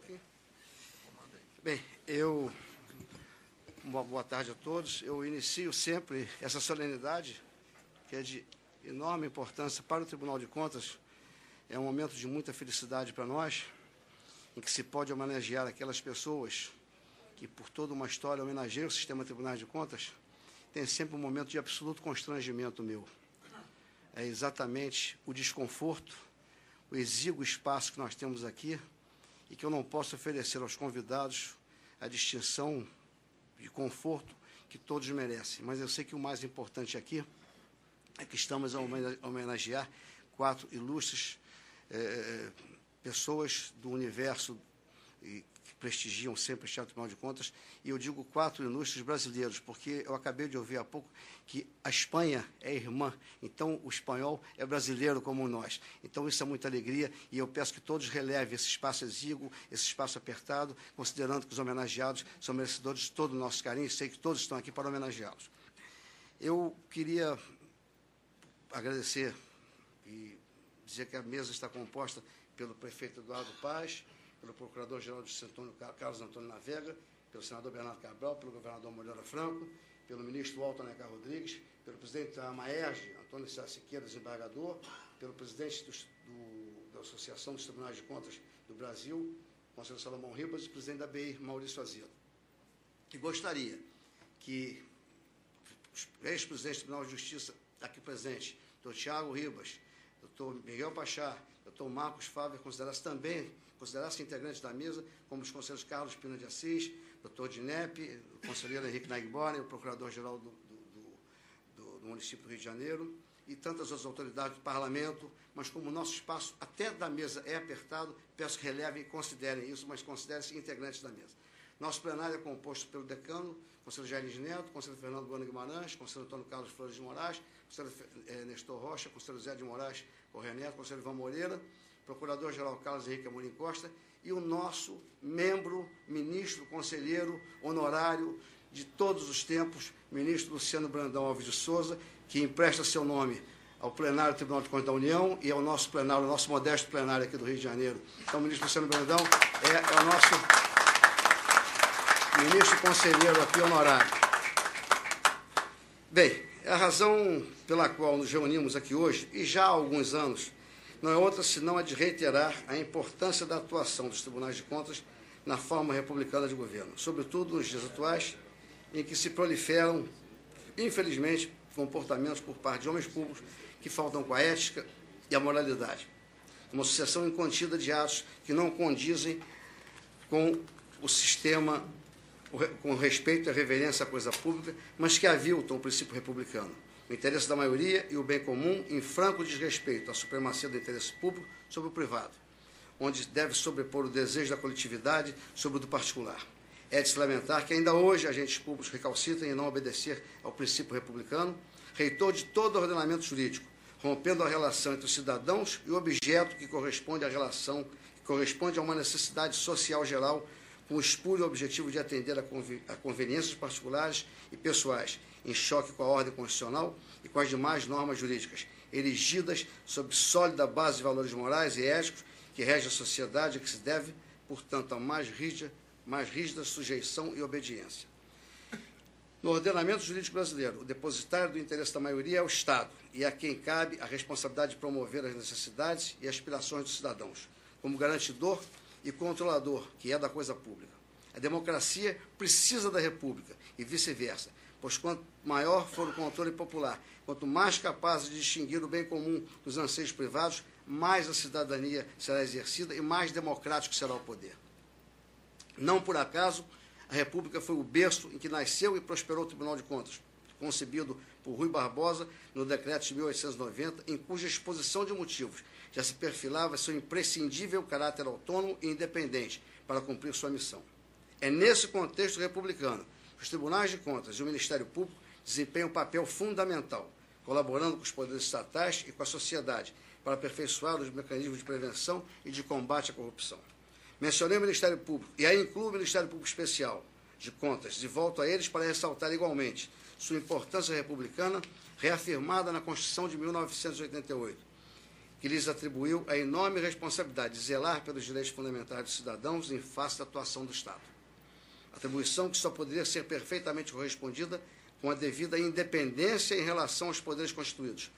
aqui? Bem, boa tarde a todos. Eu inicio sempre essa solenidade, que é de enorme importância para o Tribunal de Contas. É um momento de muita felicidade para nós, em que se pode homenagear aquelas pessoas que, por toda uma história, homenageiam o sistema Tribunal de Contas. Tem sempre um momento de absoluto constrangimento meu. É exatamente o desconforto, o exíguo espaço que nós temos aqui, e que eu não posso oferecer aos convidados a distinção de conforto que todos merecem. Mas eu sei que o mais importante aqui é que estamos a homenagear 4 ilustres pessoas do universo que prestigiam sempre o Tribunal de Contas, e eu digo 4 ilustres brasileiros, porque eu acabei de ouvir há pouco que a Espanha é irmã, então o espanhol é brasileiro como nós. Então isso é muita alegria, e eu peço que todos relevem esse espaço exíguo, esse espaço apertado, considerando que os homenageados são merecedores de todo o nosso carinho, e sei que todos estão aqui para homenageá-los. Eu queria agradecer e dizer que a mesa está composta pelo prefeito Eduardo Paz, pelo procurador-geral de Justiça Carlos Antônio Navega, pelo senador Bernardo Cabral, pelo governador Moreira Franco, pelo ministro Walter Alencar Rodrigues, pelo presidente da AMAERJ, Antônio César Siqueira, desembargador, pelo presidente da Associação dos Tribunais de Contas do Brasil, conselheiro Salomão Ribas, e presidente da BI, Maurício Azedo. E gostaria que os ex-presidentes do Tribunal de Justiça aqui presentes, doutor Tiago Ribas, doutor Miguel Pachá, doutor Marcos Fábio, considerassem integrantes da mesa, como os conselheiros Carlos Pina de Assis, doutor Dinep, o conselheiro Henrique Nagboni, o procurador-geral do município do Rio de Janeiro, e tantas outras autoridades do parlamento, mas como o nosso espaço até da mesa é apertado, peço que relevem e considerem isso, mas considerem-se integrantes da mesa. Nosso plenário é composto pelo decano, conselheiro Jair Neto, conselheiro Fernando Bueno Guimarães, conselheiro Antônio Carlos Flores de Moraes, conselheiro Nestor Rocha, conselheiro Zé de Moraes Correia Neto, conselheiro Ivan Moreira, procurador-geral Carlos Henrique Amorim Costa, e o nosso membro, ministro, conselheiro, honorário de todos os tempos, ministro Luciano Brandão Alves de Souza, que empresta seu nome ao plenário do Tribunal de Contas da União e ao nosso plenário, ao nosso modesto plenário aqui do Rio de Janeiro. Então, o ministro Luciano Brandão é o nosso ministro conselheiro aqui honorário. Bem, a razão pela qual nos reunimos aqui hoje, e já há alguns anos, não é outra senão a de reiterar a importância da atuação dos tribunais de contas na forma republicana de governo, sobretudo nos dias atuais, em que se proliferam, infelizmente, comportamentos por parte de homens públicos que faltam com a ética e a moralidade. Uma sucessão incontida de atos que não condizem com o sistema, com respeito e reverência à coisa pública, mas que aviltam o princípio republicano, o interesse da maioria e o bem comum, em franco desrespeito à supremacia do interesse público sobre o privado, onde deve sobrepor o desejo da coletividade sobre o do particular. É de se lamentar que ainda hoje agentes públicos recalcitrem em não obedecer ao princípio republicano, reitor de todo o ordenamento jurídico, rompendo a relação entre os cidadãos e o objeto que corresponde à relação, que corresponde a uma necessidade social geral, com o espúrio objetivo de atender a conveniências particulares e pessoais, em choque com a ordem constitucional e com as demais normas jurídicas, erigidas sob sólida base de valores morais e éticos que rege a sociedade e que se deve, portanto, a mais rígida sujeição e obediência. No ordenamento jurídico brasileiro, o depositário do interesse da maioria é o Estado, e a quem cabe a responsabilidade de promover as necessidades e aspirações dos cidadãos, como garantidor e controlador, que é da coisa pública. A democracia precisa da república e vice-versa, pois quanto maior for o controle popular, quanto mais capaz de distinguir o bem comum dos anseios privados, mais a cidadania será exercida e mais democrático será o poder. Não por acaso, a República foi o berço em que nasceu e prosperou o Tribunal de Contas, concebido por Rui Barbosa no decreto de 1890, em cuja exposição de motivos já se perfilava seu imprescindível caráter autônomo e independente para cumprir sua missão. É nesse contexto republicano que os tribunais de contas e o Ministério Público desempenham um papel fundamental, colaborando com os poderes estatais e com a sociedade para aperfeiçoar os mecanismos de prevenção e de combate à corrupção. Mencionei o Ministério Público, e aí incluo o Ministério Público Especial de Contas, e volto a eles para ressaltar igualmente sua importância republicana, reafirmada na Constituição de 1988, que lhes atribuiu a enorme responsabilidade de zelar pelos direitos fundamentais dos cidadãos em face da atuação do Estado. Atribuição que só poderia ser perfeitamente correspondida com a devida independência em relação aos poderes constituídos,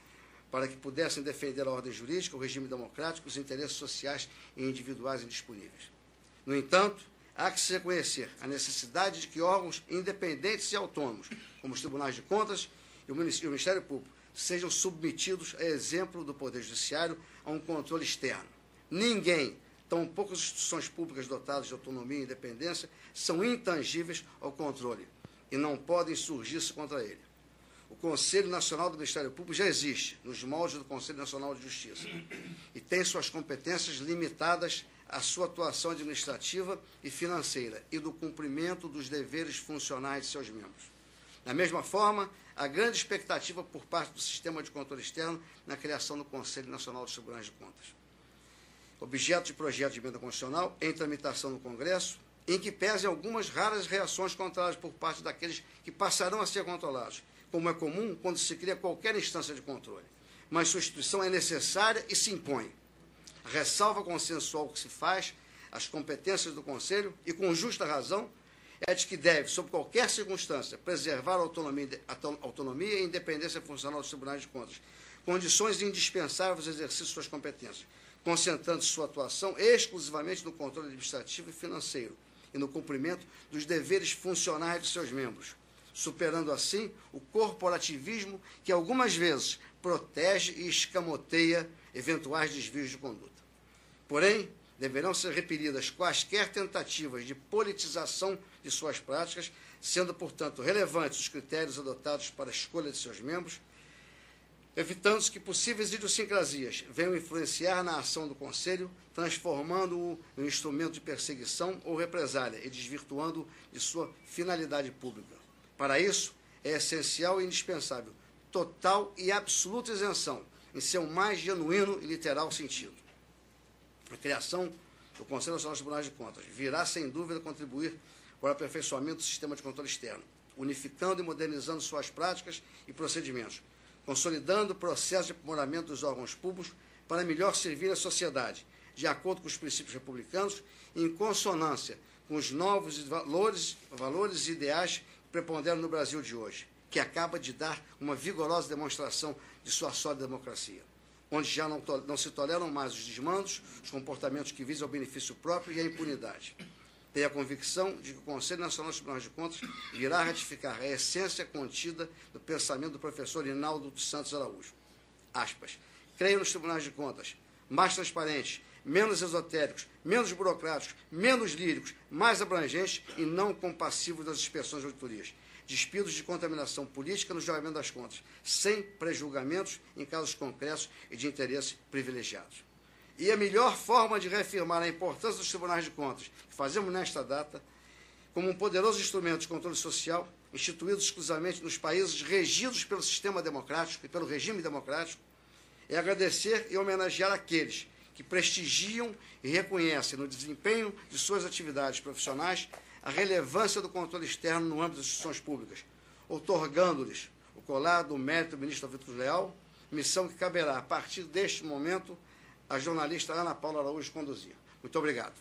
para que pudessem defender a ordem jurídica, o regime democrático, os interesses sociais e individuais indisponíveis. No entanto, há que se reconhecer a necessidade de que órgãos independentes e autônomos, como os tribunais de contas e o Ministério Público, sejam submetidos, a exemplo do Poder Judiciário, a um controle externo. Ninguém, tão poucas instituições públicas dotadas de autonomia e independência, são intangíveis ao controle e não podem surgir-se contra ele. O Conselho Nacional do Ministério Público já existe, nos moldes do Conselho Nacional de Justiça, e tem suas competências limitadas à sua atuação administrativa e financeira e do cumprimento dos deveres funcionais de seus membros. Da mesma forma, há grande expectativa por parte do sistema de controle externo na criação do Conselho Nacional dos Tribunais de Contas. Objeto de projeto de emenda constitucional em tramitação no Congresso, em que pesem algumas raras reações contrárias por parte daqueles que passarão a ser controlados, como é comum quando se cria qualquer instância de controle. Mas sua instituição é necessária e se impõe. A ressalva consensual que se faz às competências do Conselho, e com justa razão, é de que deve, sob qualquer circunstância, preservar a autonomia e independência funcional dos tribunais de contas, condições indispensáveis ao exercício de suas competências, concentrando sua atuação exclusivamente no controle administrativo e financeiro e no cumprimento dos deveres funcionais de seus membros, superando assim o corporativismo que algumas vezes protege e escamoteia eventuais desvios de conduta. Porém, deverão ser repelidas quaisquer tentativas de politização de suas práticas, sendo, portanto, relevantes os critérios adotados para a escolha de seus membros, evitando-se que possíveis idiosincrasias venham influenciar na ação do Conselho, transformando-o em um instrumento de perseguição ou represália e desvirtuando-o de sua finalidade pública. Para isso, é essencial e indispensável total e absoluta isenção, em seu mais genuíno e literal sentido. A criação do Conselho Nacional dos Tribunais de Contas virá, sem dúvida, contribuir para o aperfeiçoamento do sistema de controle externo, unificando e modernizando suas práticas e procedimentos, consolidando o processo de aprimoramento dos órgãos públicos para melhor servir a sociedade, de acordo com os princípios republicanos, em consonância com os novos valores e ideais que preponderam no Brasil de hoje, que acaba de dar uma vigorosa demonstração de sua sólida democracia, onde já não se toleram mais os desmandos, os comportamentos que visam ao benefício próprio e a impunidade. Tenho a convicção de que o Conselho Nacional dos Tribunais de Contas virá ratificar a essência contida do pensamento do professor Rinaldo dos Santos Araújo. Aspas. Creio nos tribunais de contas mais transparentes, menos esotéricos, menos burocráticos, menos líricos, mais abrangentes e não compassivos das inspeções de auditorias, despidos de contaminação política no julgamento das contas, sem prejulgamentos em casos concretos e de interesses privilegiados. E a melhor forma de reafirmar a importância dos tribunais de contas, que fazemos nesta data, como um poderoso instrumento de controle social, instituído exclusivamente nos países regidos pelo sistema democrático e pelo regime democrático, é agradecer e homenagear aqueles que prestigiam e reconhecem no desempenho de suas atividades profissionais a relevância do controle externo no âmbito das instituições públicas, outorgando-lhes o colar do mérito do ministro Vitor Leal, missão que caberá, a partir deste momento, a jornalista Ana Paula Araújo conduzir. Muito obrigado.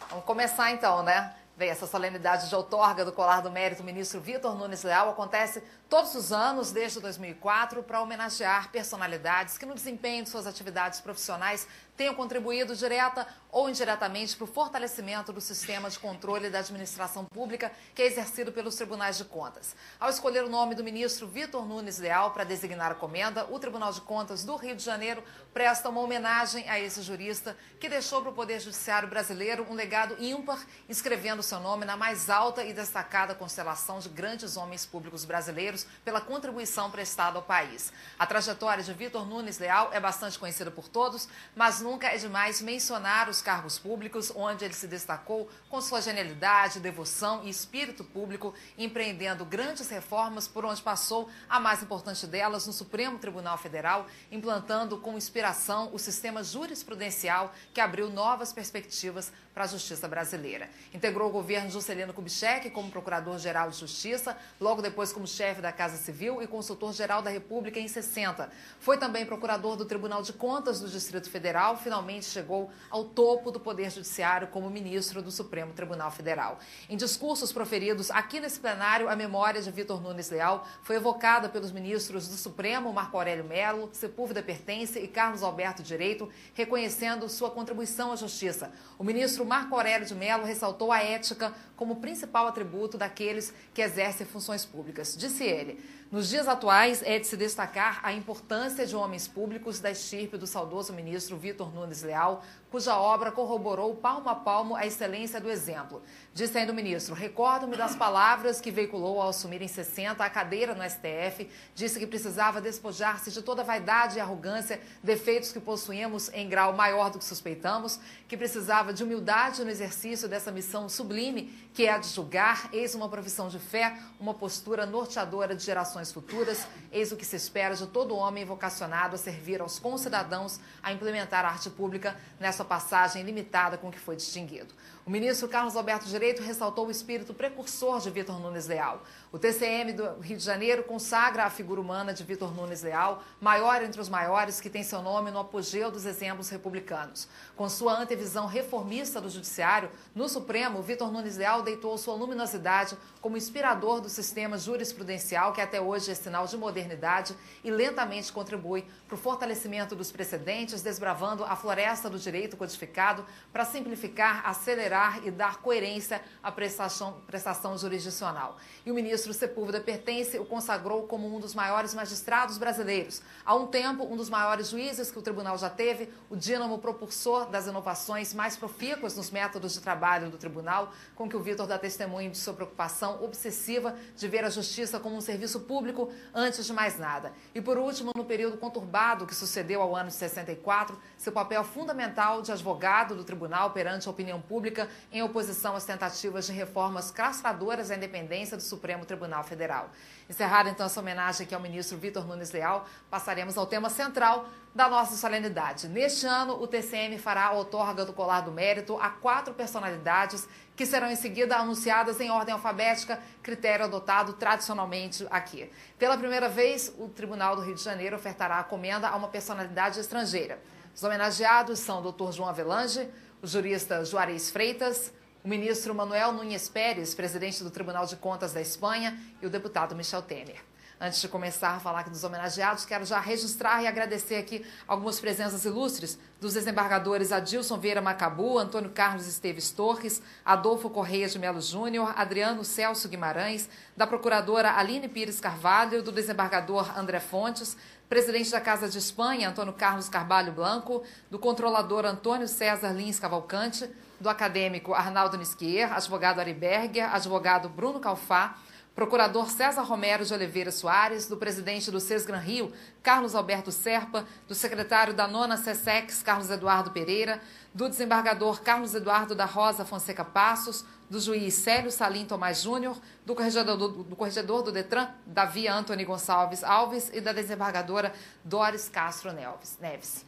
Vamos começar então, né? Bem, essa solenidade de outorga do colar do mérito, o ministro Vitor Nunes Leal, acontece todos os anos, desde 2004, para homenagear personalidades que, no desempenho de suas atividades profissionais, tenham contribuído direta ou indiretamente para o fortalecimento do sistema de controle da administração pública que é exercido pelos tribunais de contas. Ao escolher o nome do ministro Vitor Nunes Leal para designar a comenda, o Tribunal de Contas do Rio de Janeiro presta uma homenagem a esse jurista que deixou para o Poder Judiciário brasileiro um legado ímpar, escrevendo seu nome na mais alta e destacada constelação de grandes homens públicos brasileiros pela contribuição prestada ao país. A trajetória de Vitor Nunes Leal é bastante conhecida por todos, mas nunca é demais mencionar os cargos públicos onde ele se destacou com sua genialidade, devoção e espírito público, empreendendo grandes reformas por onde passou, a mais importante delas no Supremo Tribunal Federal, implantando com inspiração o sistema jurisprudencial que abriu novas perspectivas para a justiça brasileira. Integrou o governo Juscelino Kubitschek como Procurador-Geral de Justiça, logo depois como chefe da Casa Civil e Consultor-Geral da República em 60. Foi também procurador do Tribunal de Contas do Distrito Federal, finalmente chegou ao topo do Poder Judiciário como ministro do Supremo Tribunal Federal. Em discursos proferidos aqui nesse plenário, a memória de Vitor Nunes Leal foi evocada pelos ministros do Supremo, Marco Aurélio Mello, Sepúlveda Pertence e Carlos Alberto Direito, reconhecendo sua contribuição à justiça. O ministro Marco Aurélio de Mello ressaltou a ética como principal atributo daqueles que exercem funções públicas. Disse ele: nos dias atuais é de se destacar a importância de homens públicos da estirpe do saudoso ministro Vitor Nunes Leal, cuja obra corroborou palmo a palmo a excelência do exemplo. Disse ainda o ministro: recordo-me das palavras que veiculou ao assumir em 60 a cadeira no STF, disse que precisava despojar-se de toda vaidade e arrogância, defeitos que possuímos em grau maior do que suspeitamos, que precisava de humildade no exercício dessa missão sublime, que é a de julgar, eis uma profissão de fé, uma postura norteadora de gerações futuras, eis o que se espera de todo homem vocacionado a servir aos concidadãos, a implementar a arte pública nessa passagem limitada com que foi distinguido. O ministro Carlos Alberto Direito ressaltou o espírito precursor de Vitor Nunes Leal. O TCM do Rio de Janeiro consagra a figura humana de Vitor Nunes Leal, maior entre os maiores, que tem seu nome no apogeu dos exemplos republicanos. Com sua antevisão reformista do judiciário, no Supremo, Vitor Nunes Leal deitou sua luminosidade como inspirador do sistema jurisprudencial, que até hoje é sinal de modernidade e lentamente contribui para o fortalecimento dos precedentes, desbravando a floresta do direito codificado para simplificar, acelerar e dar coerência à prestação jurisdicional. E o ministro Sepúlveda Pertence o consagrou como um dos maiores magistrados brasileiros. Há um tempo, um dos maiores juízes que o tribunal já teve, o dínamo propulsor das inovações mais profícuas nos métodos de trabalho do tribunal, com que o Vitor dá testemunho de sua preocupação obsessiva de ver a justiça como um serviço público antes de mais nada. E por último, no período conturbado que sucedeu ao ano de 64, seu papel fundamental de advogado do tribunal perante a opinião pública em oposição às tentativas de reformas castradoras à independência do Supremo Tribunal Federal. Encerrada então essa homenagem aqui ao ministro Vitor Nunes Leal, passaremos ao tema central da nossa solenidade. Neste ano, o TCM fará a outorga do Colar do Mérito a 4 personalidades que serão em seguida anunciadas em ordem alfabética, critério adotado tradicionalmente aqui. Pela primeira vez, o Tribunal do Rio de Janeiro ofertará a comenda a uma personalidade estrangeira. Os homenageados são o Dr. João Avelange, o jurista Juarez Freitas, o ministro Manuel Núñez Pérez, presidente do Tribunal de Contas da Espanha, e o deputado Michel Temer. Antes de começar a falar aqui dos homenageados, quero já registrar e agradecer aqui algumas presenças ilustres dos desembargadores Adilson Vieira Macabu, Antônio Carlos Esteves Torres, Adolfo Correia de Melo Júnior, Adriano Celso Guimarães, da procuradora Aline Pires Carvalho, do desembargador André Fontes, presidente da Casa de Espanha, Antônio Carlos Carvalho Blanco, do controlador Antônio César Lins Cavalcante, do acadêmico Arnaldo Nisquier, advogado Ari Berger, advogado Bruno Calfá, procurador César Romero de Oliveira Soares, do presidente do Sesgran Rio, Carlos Alberto Serpa, do secretário da 9ª SESEX, Carlos Eduardo Pereira, do desembargador Carlos Eduardo da Rosa Fonseca Passos, do juiz Célio Salim Tomás Júnior, do corregedor do Detran, Davi Antony Gonçalves Alves, e da desembargadora Doris Castro Neves.